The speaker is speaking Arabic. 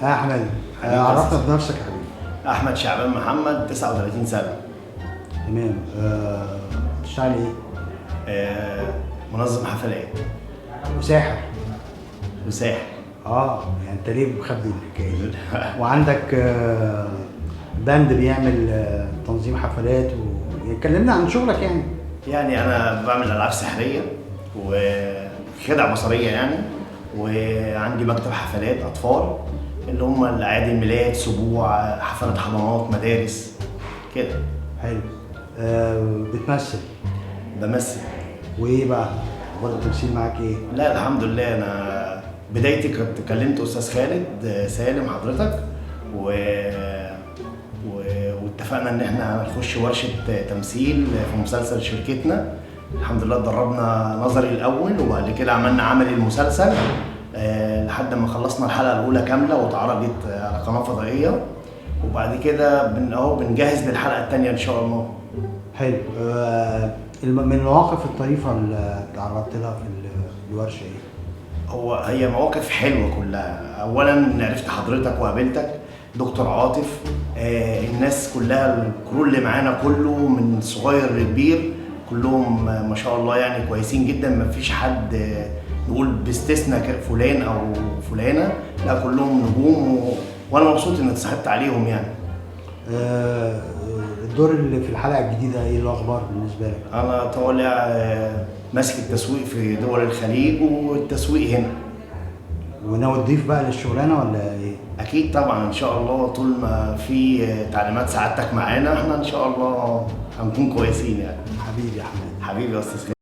احمد، عرفنا بنفسك يا حبيبي. احمد شعبان محمد، 39 سنه. تمام. بتشتغل ايه؟ منظم حفلات مساحر. وساحر. يعني انت ليه مخبي الحكايه دي؟ وعندك باند بيعمل تنظيم حفلات اتكلمنا عن شغلك يعني. يعني انا بعمل العاب سحريه وخدع بصريه يعني، وعندي مكتب حفلات اطفال اللي هم الاعياد الميلاد، سبوع، حفلات حضانات، مدارس كده. حلو. بتمثل؟ بمثل. وايه بقى اخبار التمثيل معاك ايه؟ لا الحمد لله، انا بدايتي كنت كلمت استاذ خالد سالم حضرتك واتفقنا ان احنا هنخش ورشه تمثيل في مسلسل شركتنا. الحمد لله اتدربنا نظري الاول، وبعد كده عملنا عملي المسلسل لحد ما خلصنا الحلقه الاولى كامله واتعرضت على قناه فضائيه، وبعد كده بنجهز للحلقه الثانيه ان شاء الله. حلو. من المواقف الطريفه اللي تعرضت لها في الورشه ايه؟ هي مواقف حلوه كلها. اولا عرفت حضرتك وقابلتك، دكتور عاطف، الناس كلها، الكرو اللي معانا كله من صغير لكبير كلهم ما شاء الله يعني كويسين جدا. ما فيش حد نقول باستثناء فلان او فلانه، لا كلهم نجوم وانا مبسوط اني اتصاحبت عليهم يعني. الدور اللي في الحلقه الجديده ايه الاخبار بالنسبه لك؟ انا طالع ماسك التسويق في دول الخليج والتسويق هنا. وناوي تضيف بقى للشغلانه ولا ايه؟ اكيد طبعا ان شاء الله، طول ما في تعليمات سعادتك معانا احنا ان شاء الله هنكون كويسين يعني. حبيبي يا احمد. حبيبي يا استاذ.